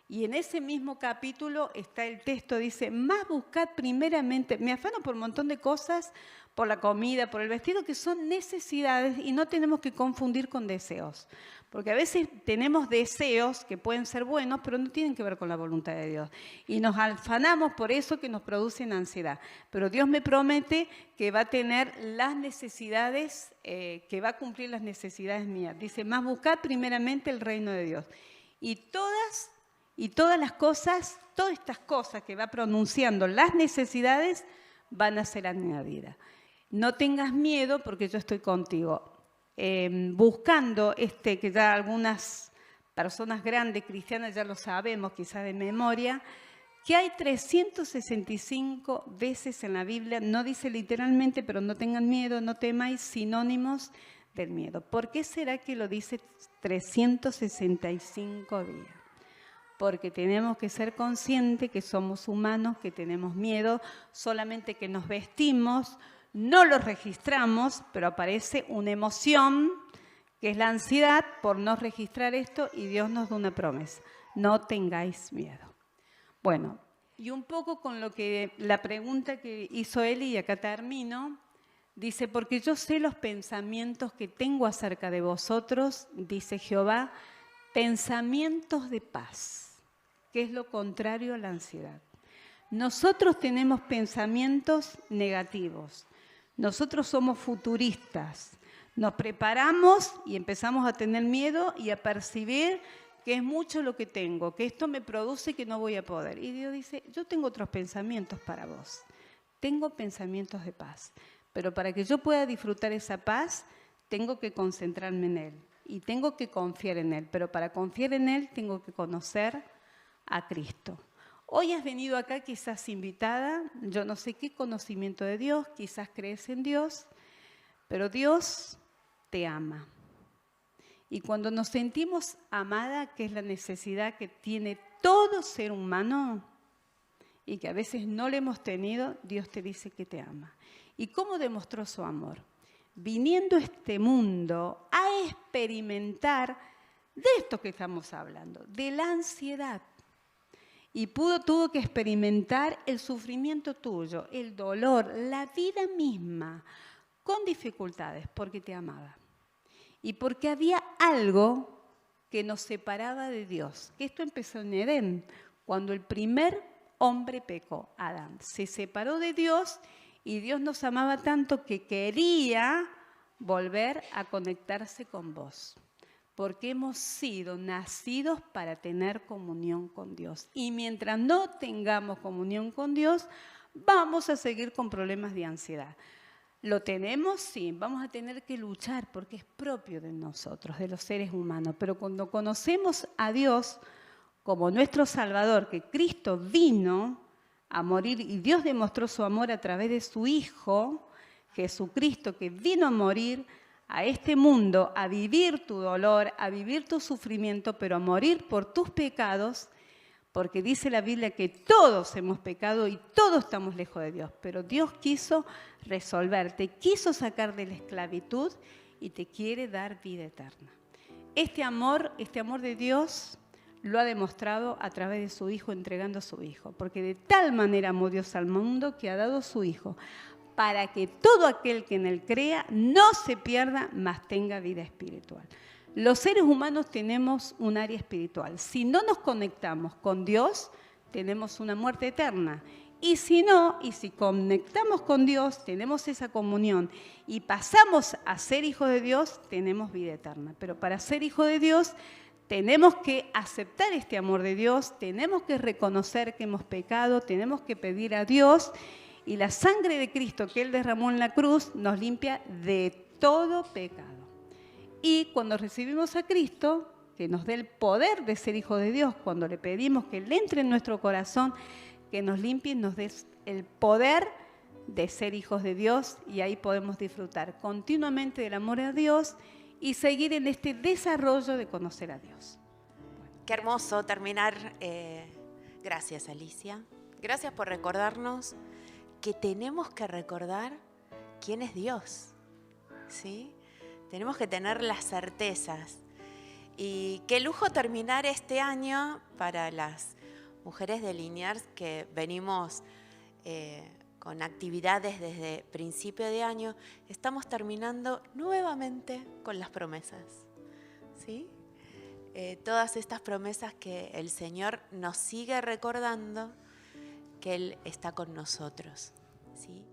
Y en ese mismo capítulo está el texto, dice, más buscad primeramente, me afano por un montón de cosas, por la comida, por el vestido, que son necesidades y no tenemos que confundir con deseos. Porque a veces tenemos deseos que pueden ser buenos, pero no tienen que ver con la voluntad de Dios. Y nos afanamos por eso que nos producen ansiedad. Pero Dios me promete que va a tener las necesidades, que va a cumplir las necesidades mías. Dice, más buscad primeramente el reino de Dios. Y todas las cosas, todas estas cosas que va pronunciando, las necesidades, van a ser añadidas. No tengas miedo porque yo estoy contigo. Buscando que ya algunas personas grandes cristianas ya lo sabemos, quizás de memoria, que hay 365 veces en la Biblia, no dice literalmente, pero no tengan miedo, no temáis, sinónimos del miedo. ¿Por qué será que lo dice 365 días? Porque tenemos que ser conscientes que somos humanos, que tenemos miedo, solamente que nos vestimos, no lo registramos, pero aparece una emoción, que es la ansiedad, por no registrar esto, y Dios nos da una promesa. No tengáis miedo. Bueno, y un poco con lo que la pregunta que hizo Eli, y acá termino, dice, porque yo sé los pensamientos que tengo acerca de vosotros, dice Jehová, pensamientos de paz, que es lo contrario a la ansiedad. Nosotros tenemos pensamientos negativos. Nosotros somos futuristas, nos preparamos y empezamos a tener miedo y a percibir que es mucho lo que tengo, que esto me produce que no voy a poder. Y Dios dice, yo tengo otros pensamientos para vos, tengo pensamientos de paz, pero para que yo pueda disfrutar esa paz, tengo que concentrarme en Él y tengo que confiar en Él, pero para confiar en Él tengo que conocer a Cristo. Hoy has venido acá quizás invitada, yo no sé qué conocimiento de Dios, quizás crees en Dios, pero Dios te ama. Y cuando nos sentimos amada, que es la necesidad que tiene todo ser humano y que a veces no le hemos tenido, Dios te dice que te ama. ¿Y cómo demostró su amor? Viniendo a este mundo a experimentar de esto que estamos hablando, de la ansiedad. Y tuvo que experimentar el sufrimiento tuyo, el dolor, la vida misma, con dificultades, porque te amaba. Y porque había algo que nos separaba de Dios. Que esto empezó en Edén, cuando el primer hombre pecó, Adán. Se separó de Dios y Dios nos amaba tanto que quería volver a conectarse con vos. Porque hemos sido nacidos para tener comunión con Dios. Y mientras no tengamos comunión con Dios, vamos a seguir con problemas de ansiedad. ¿Lo tenemos? Sí, vamos a tener que luchar porque es propio de nosotros, de los seres humanos. Pero cuando conocemos a Dios como nuestro Salvador, que Cristo vino a morir y Dios demostró su amor a través de su Hijo, Jesucristo, que vino a morir a este mundo, a vivir tu dolor, a vivir tu sufrimiento, pero a morir por tus pecados, porque dice la Biblia que todos hemos pecado y todos estamos lejos de Dios, pero Dios quiso resolverte, quiso sacar de la esclavitud y te quiere dar vida eterna. Este amor de Dios lo ha demostrado a través de su Hijo, entregando a su Hijo, porque de tal manera amó Dios al mundo que ha dado su Hijo, para que todo aquel que en Él crea no se pierda, mas tenga vida espiritual. Los seres humanos tenemos un área espiritual. Si no nos conectamos con Dios, tenemos una muerte eterna. Y si no, y si conectamos con Dios, tenemos esa comunión y pasamos a ser hijos de Dios, tenemos vida eterna. Pero para ser hijo de Dios, tenemos que aceptar este amor de Dios, tenemos que reconocer que hemos pecado, tenemos que pedir a Dios. Y la sangre de Cristo que Él derramó en la cruz nos limpia de todo pecado. Y cuando recibimos a Cristo, que nos dé el poder de ser hijos de Dios, cuando le pedimos que Él entre en nuestro corazón, que nos limpie y nos dé el poder de ser hijos de Dios, y ahí podemos disfrutar continuamente del amor a Dios y seguir en este desarrollo de conocer a Dios. Qué hermoso terminar. Gracias, Alicia. Gracias por recordarnos que tenemos que recordar quién es Dios, ¿sí? Tenemos que tener las certezas. Y qué lujo terminar este año para las mujeres de Liniers que venimos con actividades desde principio de año. Estamos terminando nuevamente con las promesas, ¿sí? Todas estas promesas que el Señor nos sigue recordando que Él está con nosotros, ¿sí?